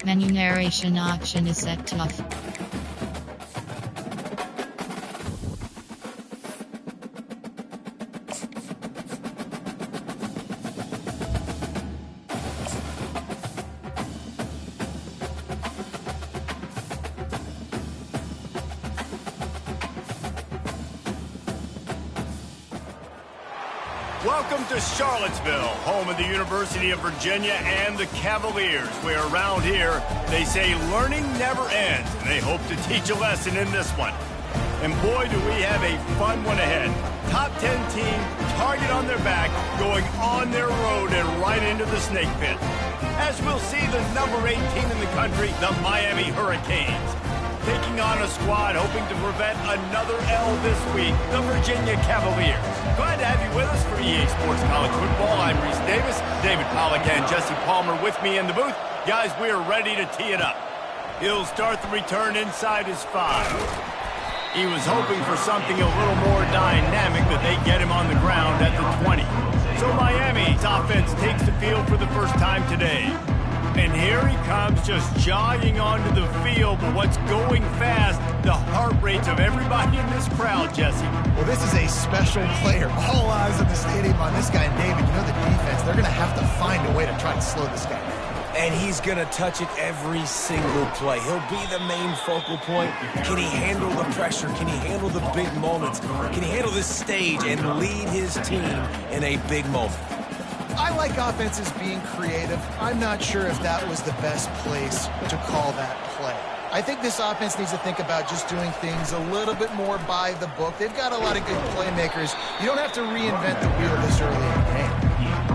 Menu narration option is set to off. Welcome to Charlottesville, home of the University of Virginia and the Cavaliers, where around here they say learning never ends, and they hope to teach a lesson in this one. And boy, do we have a fun one ahead. Top 10 team, target on their back, going on their road and right into the snake pit. As we'll see the number 8 team in the country, the Miami Hurricanes, taking on a squad hoping to prevent another L this week, the Virginia Cavaliers. Glad to have you with us for EA Sports College Football. I'm Reese Davis, David Pollack and Jesse Palmer with me in the booth. Guys, we are ready to tee it up. He'll start the return inside his 5. He was hoping for something a little more dynamic, but they get him on the ground at the 20. So Miami's offense takes the field for the first time today. And here he comes, just jogging onto the field, but what's going fast, the heart rates of everybody in this crowd, Jesse. Well, this is a special player. All eyes in the stadium on this guy. And David, you know the defense, they're going to have to find a way to try and slow this guy down. And he's going to touch it every single play. He'll be the main focal point. Can he handle the pressure? Can he handle the big moments? Can he handle this stage and lead his team in a big moment? I like offenses being creative. I'm not sure if that was the best place to call that play. I think this offense needs to think about just doing things a little bit more by the book. They've got a lot of good playmakers. You don't have to reinvent the wheel this early in the game.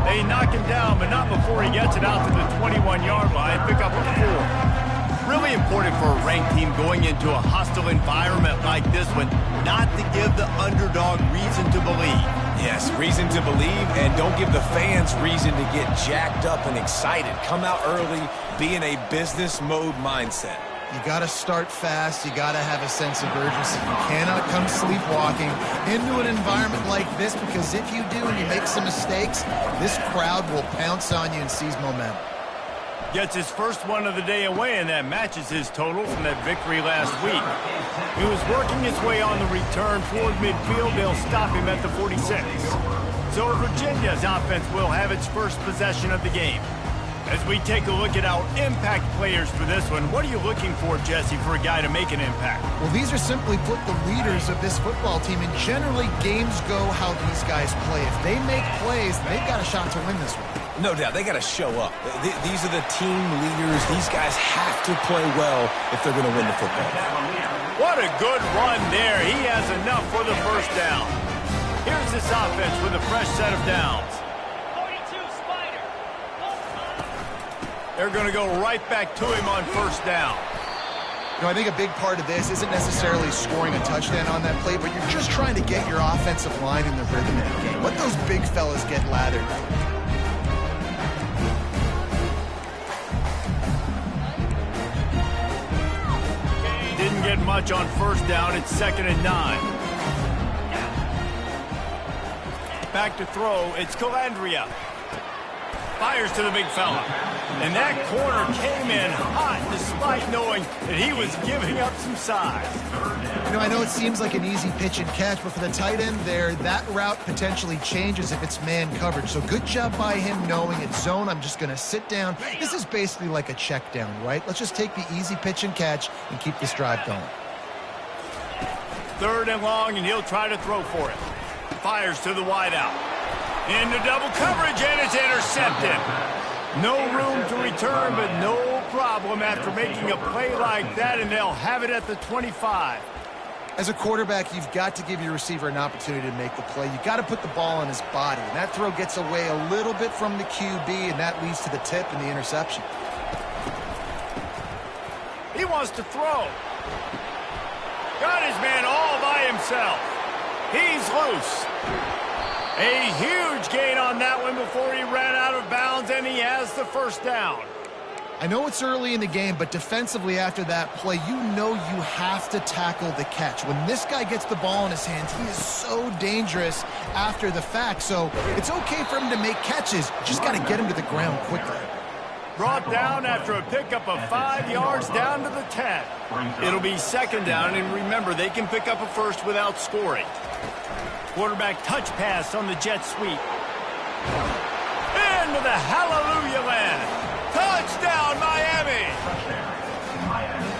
They knock him down, but not before he gets it out to the 21-yard line. Pick up a 4. Really important for a ranked team going into a hostile environment like this one, not to give the underdog reason to believe. Yes, reason to believe, and don't give the fans reason to get jacked up and excited. Come out early, be in a business mode mindset. You got to start fast. You got to have a sense of urgency. You cannot come sleepwalking into an environment like this, because if you do and you make some mistakes, this crowd will pounce on you and seize momentum. Gets his first one of the day away, and that matches his total from that victory last week. He was working his way on the return toward midfield. They'll stop him at the 46. So Virginia's offense will have its first possession of the game. As we take a look at our impact players for this one, what are you looking for, Jesse, for a guy to make an impact? Well, these are simply put the leaders of this football team, and generally games go how these guys play. If they make plays, they've got a shot to win this one. No doubt, they got to show up. These are the team leaders. These guys have to play well if they're going to win the football. What a good run there. He has enough for the first down. Here's this offense with a fresh set of downs. 42 Spider. They're going to go right back to him on first down. You know, I think a big part of this isn't necessarily scoring a touchdown on that play, but you're just trying to get your offensive line in the rhythm of the game. Let those big fellas get lathered. Didn't get much on first down. It's 2nd and 9. Back to throw. It's Calandria. Fires to the big fella. And that corner came in hot despite knowing that he was giving up some size. You know, I know it seems like an easy pitch and catch, but for the tight end there, that route potentially changes if it's man coverage. So good job by him knowing it's zone. I'm just going to sit down. This is basically like a check down, right? Let's just take the easy pitch and catch and keep this drive going. 3rd and long, and he'll try to throw for it. Fires to the wideout. Into double coverage, and it's intercepted. No room to return, but no problem after making a play like that, and they'll have it at the 25. As a quarterback, you've got to give your receiver an opportunity to make the play. You've got to put the ball on his body, and that throw gets away a little bit from the QB, and that leads to the tip and the interception. He wants to throw. Got his man all by himself. He's loose. A huge gain on that one before he ran out of bounds, and he has the first down. I know it's early in the game, but defensively after that play, you know you have to tackle the catch. When this guy gets the ball in his hands, he is so dangerous after the fact. So it's okay for him to make catches. Just got to get him to the ground quickly. Brought down after a pickup of 5 yards down to the 10. It'll be second down, and remember, they can pick up a first without scoring. Quarterback touch pass on the jet sweep. Into the hallelujah land. Touchdown, Miami!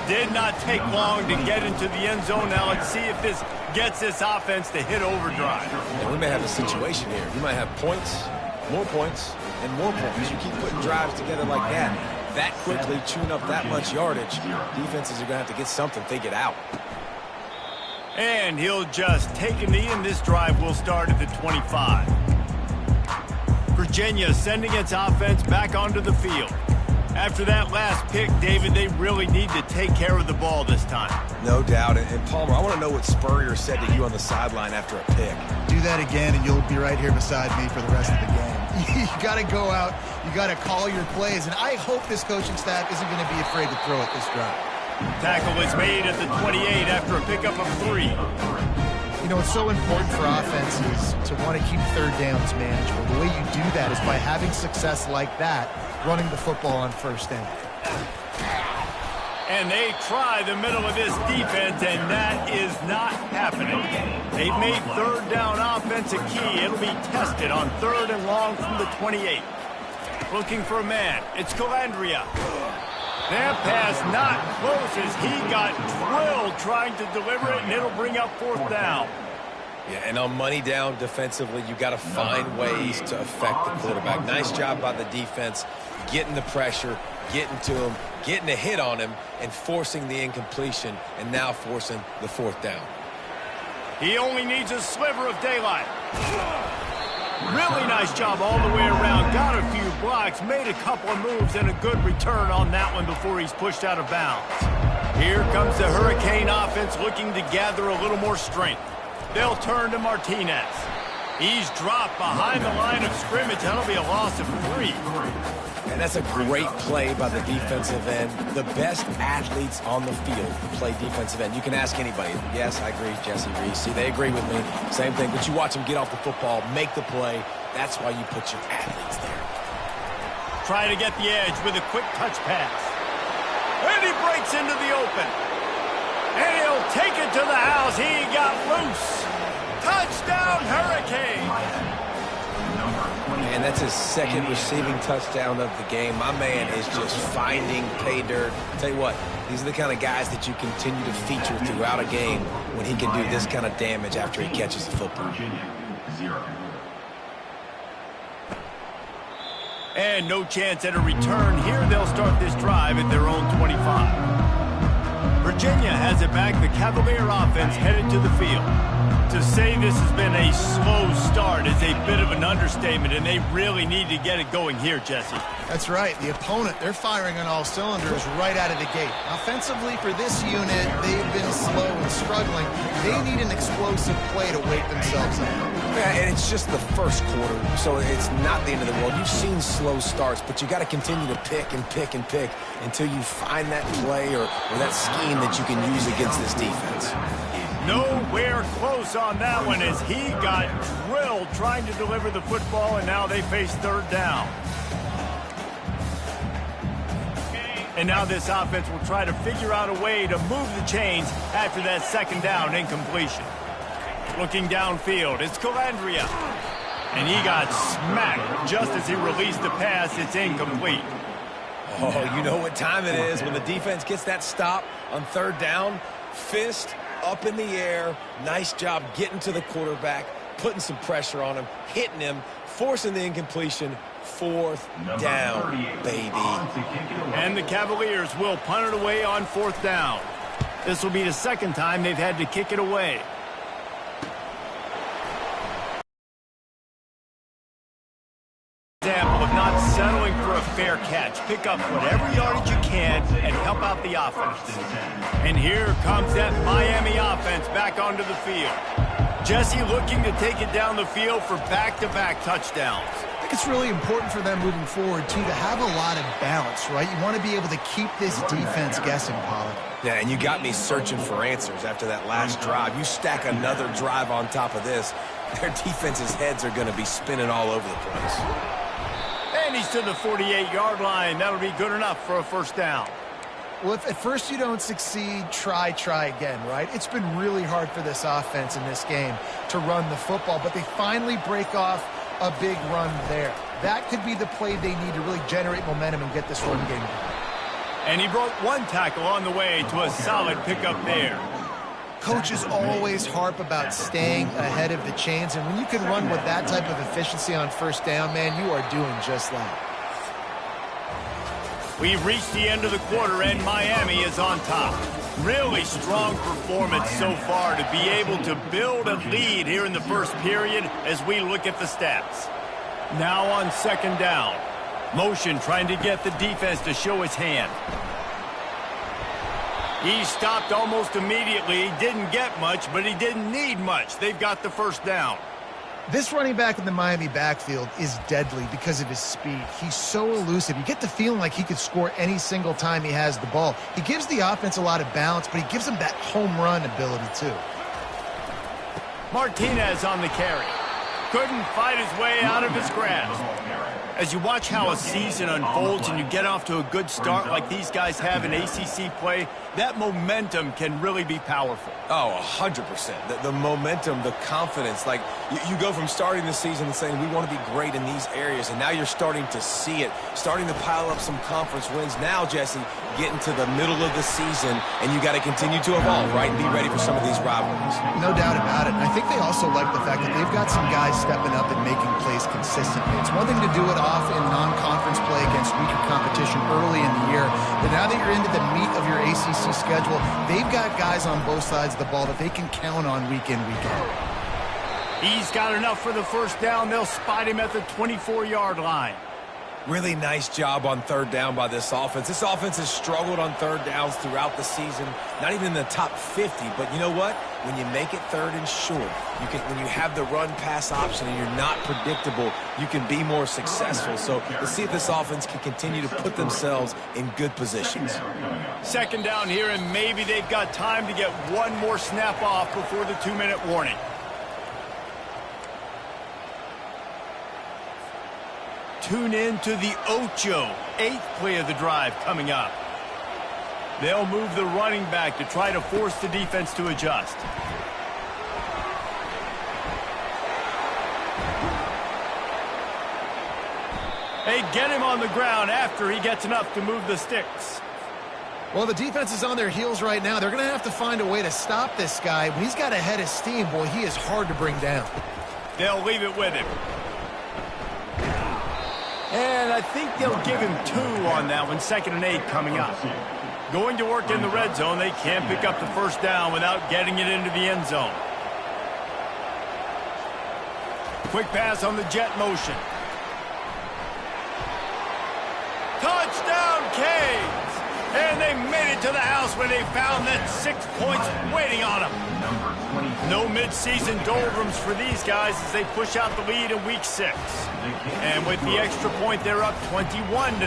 Did not take long to get into the end zone. Now let's see if this gets this offense to hit overdrive. And we may have a situation here. You might have points, and more points. You keep putting drives together like that quickly, chewing up that much yardage, defenses are going to have to get something figured out. And he'll just take a knee, and this drive will start at the 25. Virginia sending its offense back onto the field. After that last pick, David, they really need to take care of the ball this time. No doubt. And Palmer, I want to know what Spurrier said to you on the sideline after a pick. Do that again, and you'll be right here beside me for the rest of the game. You got to go out. You got to call your plays. And I hope this coaching staff isn't going to be afraid to throw it this drive. Tackle is made at the 28 after a pickup of 3. You know, it's so important for offenses to want to keep third downs manageable. The way you do that is by having success like that, running the football on first down. And they try the middle of this defense, and that is not happening. They've made third down offense a key. It'll be tested on 3rd and long from the 28. Looking for a man. It's Calandria. That pass not close as he got drilled trying to deliver it, and it'll bring up 4th down. Yeah, and on money down defensively, you got to find ways to affect the quarterback. Nice job by the defense, getting the pressure, getting to him, getting a hit on him, and forcing the incompletion, and now forcing the 4th down. He only needs a sliver of daylight. Really nice job all the way around. Got a few blocks, made a couple of moves, and a good return on that one before he's pushed out of bounds. Here comes the Hurricane offense looking to gather a little more strength. They'll turn to Martinez. He's dropped behind the line of scrimmage. That'll be a loss of 3. And that's a great play by the defensive end. The best athletes on the field play defensive end. You can ask anybody. Yes, I agree, Jesse Reese. See, they agree with me. Same thing. But you watch them get off the football, make the play. That's why you put your athletes there. Try to get the edge with a quick touch pass. And he breaks into the open. And he'll take it to the house. He got loose. Touchdown, Hurricane. And that's his 2nd receiving touchdown of the game. My man is just finding pay dirt. Tell you what, these are the kind of guys that you continue to feature throughout a game when he can do this kind of damage after he catches the football. And no chance at a return. Here they'll start this drive at their own 25. Virginia has it back. The Cavalier offense headed to the field. To say this has been a slow start is a bit of an understatement, and they really need to get it going here, Jesse. That's right. The opponent, they're firing on all cylinders right out of the gate. Offensively, for this unit, they've been slow and struggling. They need an explosive play to wake themselves up. Yeah, and it's just the first quarter, so it's not the end of the world. You've seen slow starts, but you got to continue to pick and pick and pick until you find that play or that scheme that you can use against this defense. Nowhere close on that one as he got drilled trying to deliver the football, and now they face 3rd down. And now this offense will try to figure out a way to move the chains after that 2nd down incompletion. Looking downfield, it's Calandria. And he got smacked just as he released the pass. It's incomplete. Oh, you know what time it is when the defense gets that stop on 3rd down. Fist up in the air. Nice job getting to the quarterback, putting some pressure on him, hitting him, forcing the incompletion. 4th down, baby. And the Cavaliers will punt it away on 4th down. This will be the 2nd time they've had to kick it away. Example of not settling for a fair catch. Pick up whatever yardage you can and help out the offense. And here comes that Miami offense back onto the field. Jesse looking to take it down the field for back-to-back touchdowns. I think it's really important for them moving forward, too, to have a lot of balance, right? You want to be able to keep this defense guessing, Pollard. Yeah, and you got me searching for answers after that last drive. You stack another drive on top of this, their defense's heads are going to be spinning all over the place. And he's to the 48-yard line. That'll be good enough for a first down. Well, if at first you don't succeed, try again, right? It's been really hard for this offense in this game to run the football, but they finally break off a big run there. That could be the play they need to really generate momentum and get this run game going. And he broke one tackle on the way to a solid pickup there. Coaches always harp about staying ahead of the chains, and when you can run with that type of efficiency on first down, man, you are doing just that. We've reached the end of the quarter, and Miami is on top. Really strong performance so far to be able to build a lead here in the first period as we look at the stats. Now on second down. Motion trying to get the defense to show his hand. He stopped almost immediately. He didn't get much, but he didn't need much. They've got the first down. This running back in the Miami backfield is deadly because of his speed. He's so elusive. You get the feeling like he could score any single time he has the ball. He gives the offense a lot of balance, but he gives them that home run ability too. Martinez on the carry. Couldn't fight his way out of his grasp. As you watch how a season unfolds and you get off to a good start like these guys have in ACC play, that momentum can really be powerful. Oh, 100%. The momentum, the confidence. Like, you go from starting the season and saying, we want to be great in these areas, and now you're starting to see it, starting to pile up some conference wins. Now, Jesse, getting to the middle of the season, and you got to continue to evolve, right, and be ready for some of these rivalries. No doubt about it. And I think they also like the fact that they've got some guys stepping up and making plays consistently. It's one thing to do it off in non-conference play against weaker competition early in the year, but now that you're into the meat of your ACC schedule, they've got guys on both sides of the ball that they can count on week in, week out. He's got enough for the first down. They'll spot him at the 24-yard line. Really nice job on third down by this offense. This offense has struggled on third downs throughout the season. Not even in the top 50, but you know what? When you make it third and short, when you have the run-pass option and you're not predictable, you can be more successful. So let's see if this offense can continue to put themselves in good positions. Second down here, and maybe they've got time to get one more snap off before the 2-minute warning. Tune in to the Ocho, 8th play of the drive coming up. They'll move the running back to try to force the defense to adjust. They get him on the ground after he gets enough to move the sticks. Well, the defense is on their heels right now. They're going to have to find a way to stop this guy. When he's got a head of steam, boy, he is hard to bring down. They'll leave it with him. And I think they'll give him 2 on that one, 2nd and 8 coming up. Going to work in the red zone. They can't pick up the first down without getting it into the end zone. Quick pass on the jet motion. Touchdown, Canes! And they made it to the house when they found that 6 points waiting on them. No midseason doldrums for these guys as they push out the lead in week 6. And with the extra point, they're up 21-0.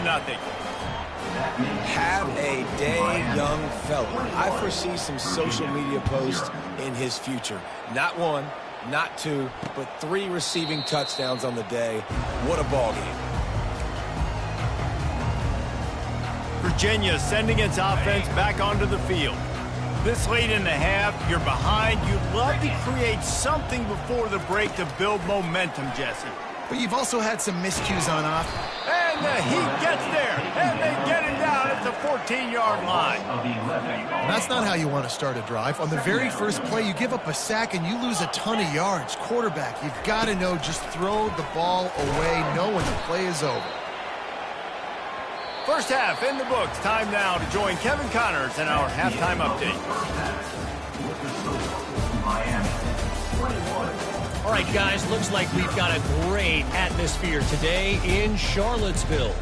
Have a day, young fella. I foresee some social media posts in his future. Not 1, not 2, but 3 receiving touchdowns on the day. What a ball game. Virginia sending its offense back onto the field. This late in the half, you're behind. You'd love to create something before the break to build momentum, Jesse. But you've also had some miscues on offense. And the Heat gets there, and they get him down at the 14-yard line. That's not how you want to start a drive. On the very first play, you give up a sack and you lose a ton of yards. Quarterback, you've got to know, just throw the ball away, know when the play is over. First half in the books. Time now to join Kevin Connors in our halftime update. All right, guys, looks like we've got a great atmosphere today in Charlottesville.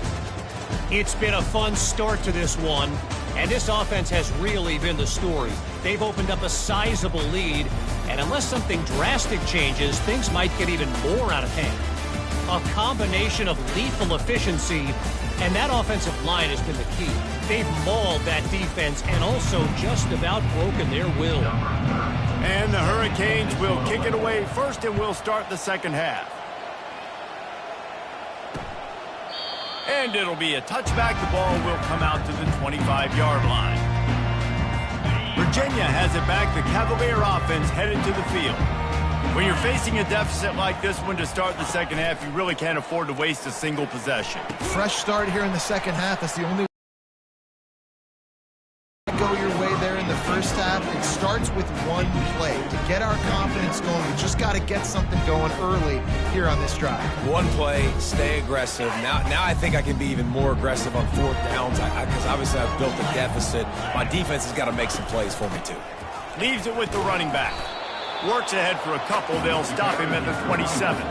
It's been a fun start to this one, and this offense has really been the story. They've opened up a sizable lead, and unless something drastic changes, things might get even more out of hand. A combination of lethal efficiency, and that offensive line has been the key. They've mauled that defense and also just about broken their will. And the Hurricanes will kick it away first, and we'll start the second half. And it'll be a touchback. The ball will come out to the 25-yard line. Virginia has it back. The Cavalier offense headed to the field. When you're facing a deficit like this one to start the second half, you really can't afford to waste a single possession. Fresh start here in the second half. That's the only way to go your way there in the first half. It starts with one play. To get our confidence going, we just got to get something going early here on this drive. One play, stay aggressive. Now I think I can be even more aggressive on fourth downs because obviously I've built a deficit. My defense has got to make some plays for me too. Leaves it with the running back. Works ahead for a couple. They'll stop him at the 27.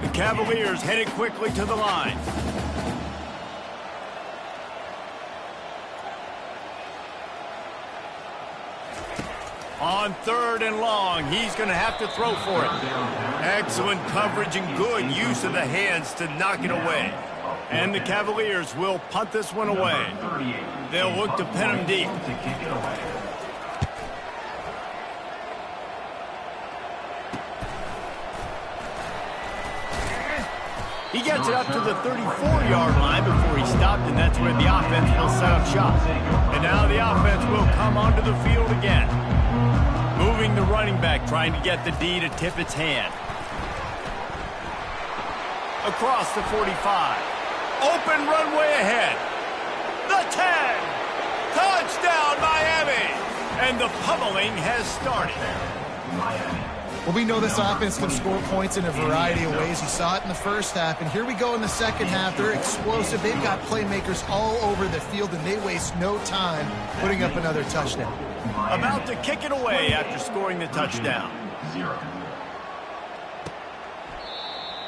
The Cavaliers headed quickly to the line. On 3rd and long, he's going to have to throw for it. Excellent coverage and good use of the hands to knock it away. And the Cavaliers will punt this one away. They'll look to pin him deep. He gets it up to the 34-yard line before he stopped, and that's where the offense will set up shop. And now the offense will come onto the field again. Moving the running back, trying to get the D to tip its hand. Across the 45. Open runway ahead. The 10. Touchdown, Miami. And the pummeling has started. Well, we know this offense can score points in a variety of ways. You saw it in the first half, and here we go in the second half. They're explosive. They've got playmakers all over the field, and they waste no time putting up another touchdown. About to kick it away after scoring the touchdown.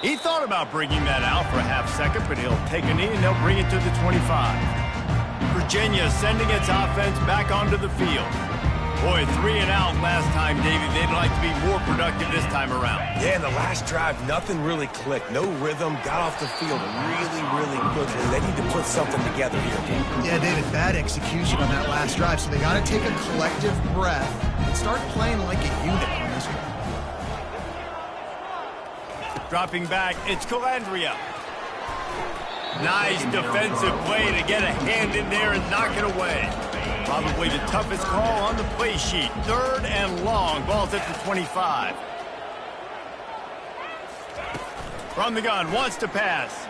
He thought about bringing that out for a half second, but he'll take a knee and they'll bring it to the 25. Virginia sending its offense back onto the field. Boy, 3 and out last time, Davey. They'd like to be more productive this time around. Yeah, in the last drive, nothing really clicked. No rhythm, got off the field really quickly. They need to put something together here. Yeah, David, bad execution on that last drive, so they got to take a collective breath and start playing like a unit on this one. Dropping back, it's Calandria. Nice defensive play to get a hand in there and knock it away. Probably the toughest call on the play sheet. 3rd and long, ball's at the 25. From the gun, wants to pass.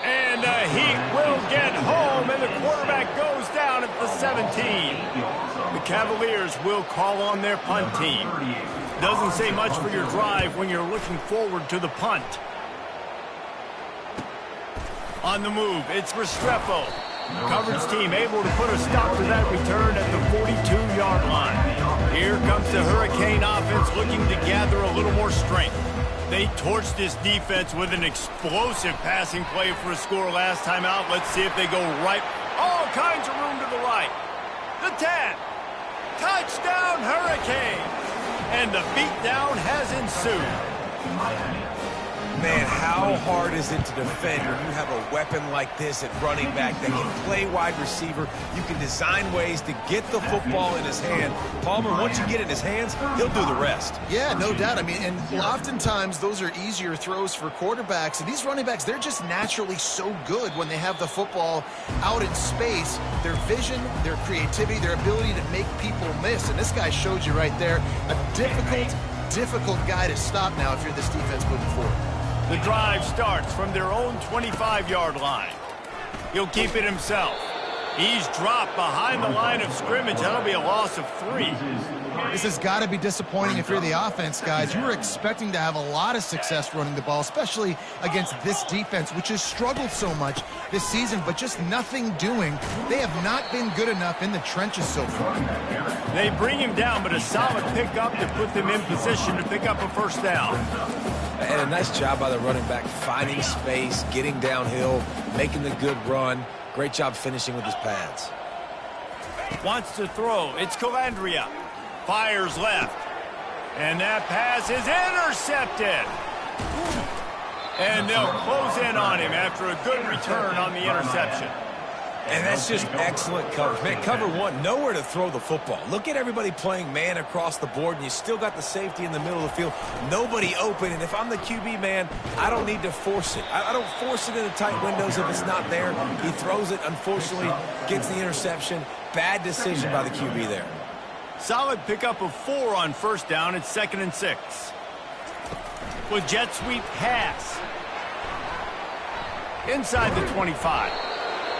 And he will get home, and the quarterback goes down at the 17. The Cavaliers will call on their punt team. Doesn't say much for your drive when you're looking forward to the punt. On the move, it's Restrepo. Coverage team able to put a stop to that return at the 42-yard line. Here comes the Hurricane offense looking to gather a little more strength. They torched this defense with an explosive passing play for a score last time out. Let's see if they go right. All kinds of room to the right. The 10. Touchdown, Hurricane. And the beatdown has ensued. Man, how hard is it to defend when you have a weapon like this at running back that can play wide receiver? You can design ways to get the football in his hand. Palmer, once you get it in his hands, he'll do the rest. Yeah, no doubt. I mean, and oftentimes those are easier throws for quarterbacks. And these running backs, they're just naturally so good when they have the football out in space. Their vision, their creativity, their ability to make people miss. And this guy showed you right there, a difficult guy to stop now if you're this defense moving forward. The drive starts from their own 25-yard line. He'll keep it himself. He's dropped behind the line of scrimmage. That'll be a loss of 3. This has got to be disappointing if you're the offense, guys. You were expecting to have a lot of success running the ball, especially against this defense, which has struggled so much this season, but just nothing doing. They have not been good enough in the trenches so far. They bring him down, but a solid pickup to put them in position to pick up a first down. And a nice job by the running back, finding space, getting downhill, making the good run. Great job finishing with his pads. Wants to throw. It's Calandria. Fires left. And that pass is intercepted. And they'll close in on him after a good return on the interception. And that's just excellent coverage. Man, cover one, nowhere to throw the football. Look at everybody playing man across the board, and you still got the safety in the middle of the field. Nobody open, and if I'm the QB, man, I don't need to force it. I don't force it into tight windows if it's not there. He throws it, unfortunately, gets the interception. Bad decision by the QB there. Solid pickup of 4 on first down. It's 2nd and 6. With jet sweep pass. Inside the 25.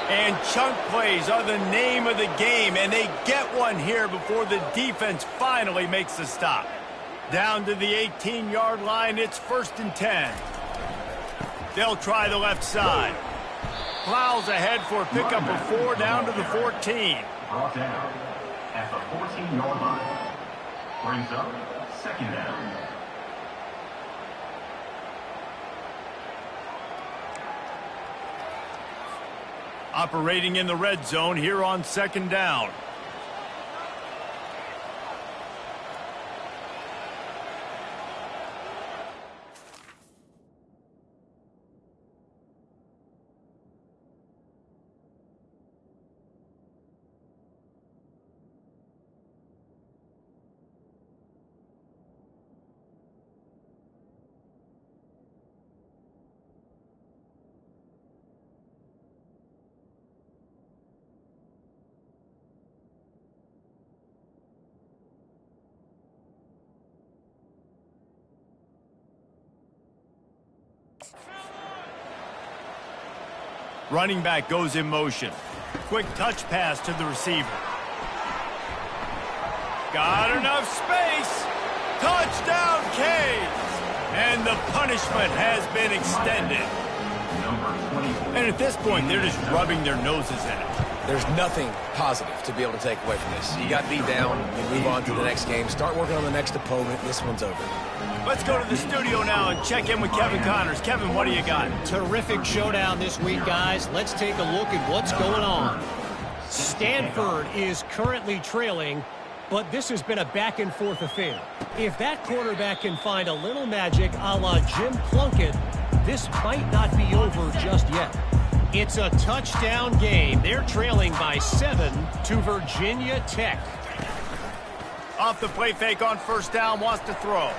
And chunk plays are the name of the game, and they get one here before the defense finally makes the stop. Down to the 18-yard line, it's 1st and 10. They'll try the left side. Plows ahead for a pickup of 4 down to the 14. Brought down at the 14-yard line. Brings up 2nd down. Operating in the red zone here on 2nd down. Running back goes in motion. Quick touch pass to the receiver. Got enough space. Touchdown, Canes. And the punishment has been extended. And at this point, they're just rubbing their noses in it. There's nothing positive to be able to take away from this. You got beat down, you move on to the next game, start working on the next opponent. This one's over. Let's go to the studio now and check in with Kevin Connors. Kevin, what do you got? Terrific showdown this week, guys. Let's take a look at what's going on. Stanford is currently trailing, but this has been a back-and-forth affair. If that quarterback can find a little magic a la Jim Plunkett, this might not be over just yet. It's a touchdown game. They're trailing by 7 to Virginia Tech. Off the play fake on first down, wants to throw.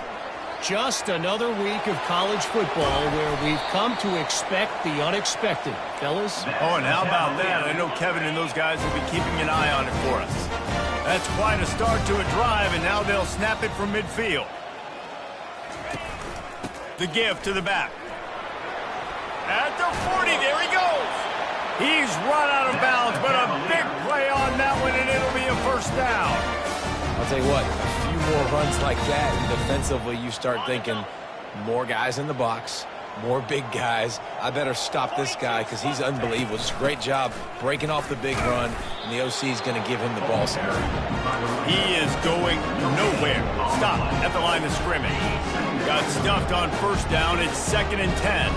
Just another week of college football where we've come to expect the unexpected. Fellas? Oh, and how about that? I know Kevin and those guys will be keeping an eye on it for us. That's quite a start to a drive, and now they'll snap it from midfield. The give to the back. At the 40, there he goes. He's run out of bounds, but a big play on that one, and it'll be a first down. I'll tell you what, a few more runs like that, and defensively you start thinking more guys in the box, more big guys. I better stop this guy because he's unbelievable. Just a great job breaking off the big run, and the OC is going to give him the ball somewhere. He is going nowhere. Stop at the line of scrimmage. Got stuffed on first down. It's 2nd and 10.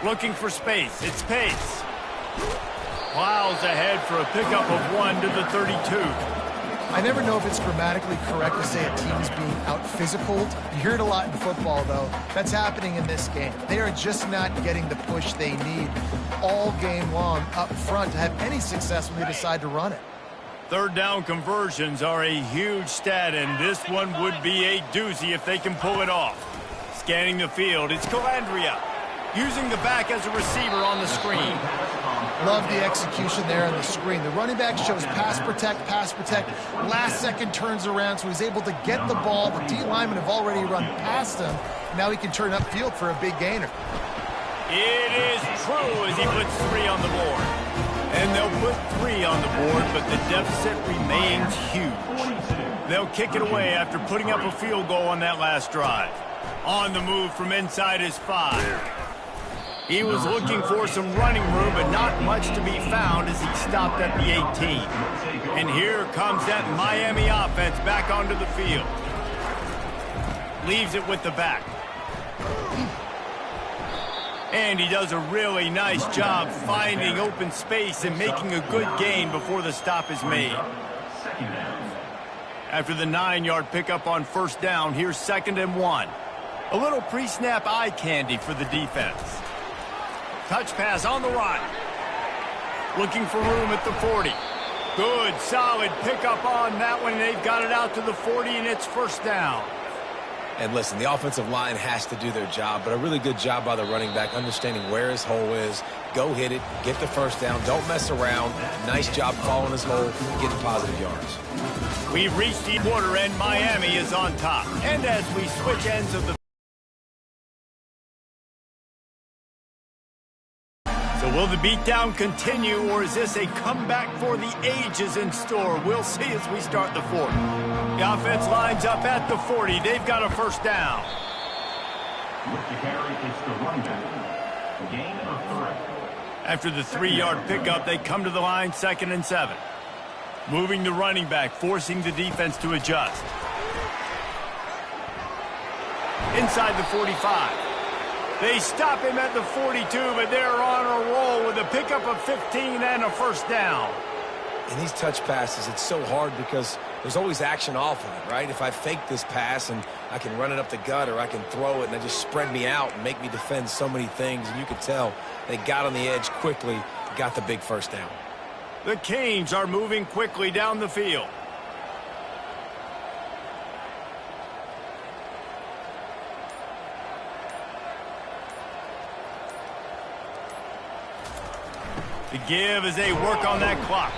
Looking for space. It's Pace. Plows ahead for a pickup of 1 to the 32. I never know if it's grammatically correct to say a team is being out-physicaled. You hear it a lot in football, though. That's happening in this game. They are just not getting the push they need all game long up front to have any success when they decide to run it. Third down conversions are a huge stat, and this one would be a doozy if they can pull it off. Scanning the field, it's Calandria. Using the back as a receiver on the screen. Love the execution there on the screen. The running back shows pass protect. Last second turns around, so he's able to get the ball. The D linemen have already run past him. Now he can turn upfield for a big gainer. It is true as he puts 3 on the board. And they'll put 3 on the board, but the deficit remains huge. They'll kick it away after putting up a field goal on that last drive. On the move from inside his 5. He was looking for some running room, but not much to be found as he stopped at the 18. And here comes that Miami offense back onto the field. Leaves it with the back. And he does a really nice job finding open space and making a good gain before the stop is made. After the 9-yard pickup on first down, here's 2nd and 1. A little pre-snap eye candy for the defense. Touch pass on the run. Looking for room at the 40. Good, solid pickup on that one. They've got it out to the 40, and it's first down. And listen, the offensive line has to do their job, but a really good job by the running back understanding where his hole is. Go hit it, get the first down, don't mess around. Nice job calling his hole, getting positive yards. We've reached the quarter, and Miami is on top. And as we switch ends of the So will the beatdown continue, or is this a comeback for the ages in store? We'll see as we start the fourth. The offense lines up at the 40. They've got a first down. With the carry, it's the running back. Gain of 3. After the 3-yard pickup, they come to the line 2nd and 7. Moving the running back, forcing the defense to adjust. Inside the 45. They stop him at the 42, but they're on a roll with a pickup of 15 and a first down. In these touch passes, it's so hard because there's always action off of it, right? If I fake this pass and I can run it up the gut or I can throw it and they just spread me out and make me defend so many things, and you can tell they got on the edge quickly, got the big first down. The Canes are moving quickly down the field. The give as they work on that clock.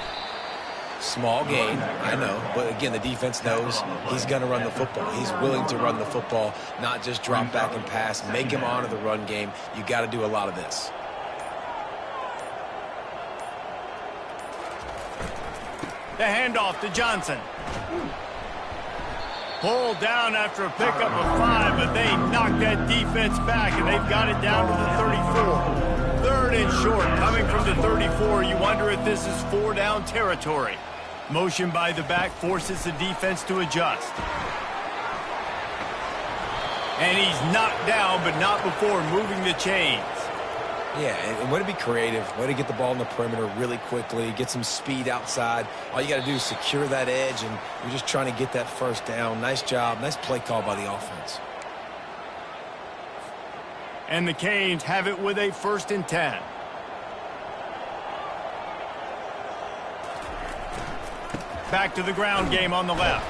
Small gain, I know, but again, the defense knows he's going to run the football. He's willing to run the football, not just drop back and pass, make him honor the run game. You got to do a lot of this. The handoff to Johnson. Pulled down after a pickup of 5, but they knocked that defense back, and they've got it down to the 34. 3rd and short, coming from the 34. You wonder if this is 4-down territory. Motion by the back forces the defense to adjust. And he's knocked down, but not before moving the chains. Yeah, and way to be creative, way to get the ball in the perimeter really quickly, get some speed outside. All you got to do is secure that edge, and you're just trying to get that first down. Nice job, nice play call by the offense. And the Canes have it with a 1st and 10. Back to the ground game on the left.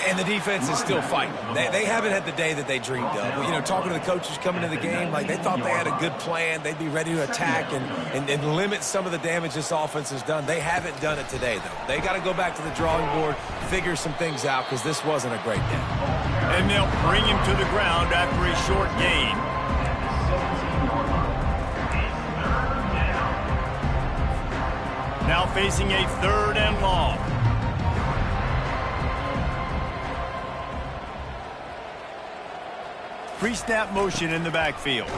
And the defense is still fighting. They haven't had the day that they dreamed of. You know, talking to the coaches coming into the game, like they thought they had a good plan. They'd be ready to attack and limit some of the damage this offense has done. They haven't done it today, though. They got to go back to the drawing board, figure some things out, because this wasn't a great day. And they'll bring him to the ground after a short gain. Now facing a 3rd and long. Pre-snap motion in the backfield.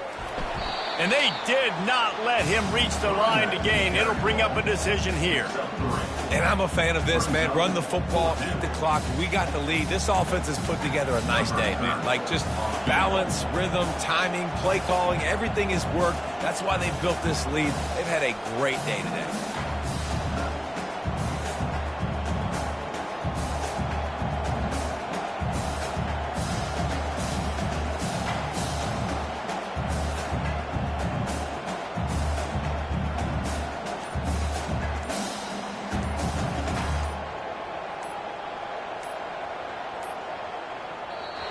And they did not let him reach the line to gain. It'll bring up a decision here. And I'm a fan of this, man. Run the football, eat the clock. We got the lead. This offense has put together a nice day, man. Like just balance, rhythm, timing, play calling, everything has worked. That's why they've built this lead. They've had a great day today.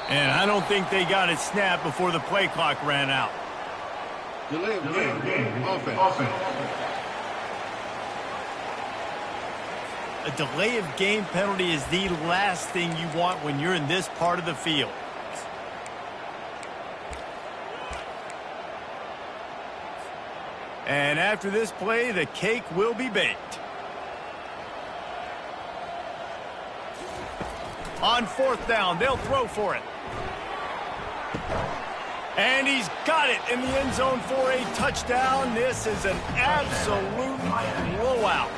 And I don't think they got it snapped before the play clock ran out. Delay of game. Offense. A delay of game penalty is the last thing you want when you're in this part of the field. And after this play, the cake will be baked. On 4th down, they'll throw for it. And he's got it in the end zone for a touchdown. This is an absolute blowout.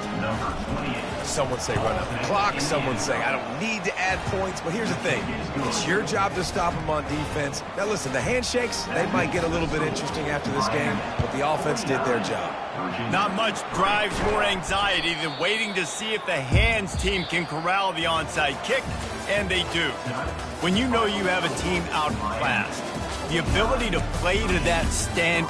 Someone say run out the clock. Someone say I don't need to add points. But here's the thing. It's your job to stop them on defense. Now, listen, the handshakes, they might get a little bit interesting after this game, but the offense did their job. Not much drives more anxiety than waiting to see if the hands team can corral the onside kick, and they do. When you know you have a team outclassed, the ability to play to that stand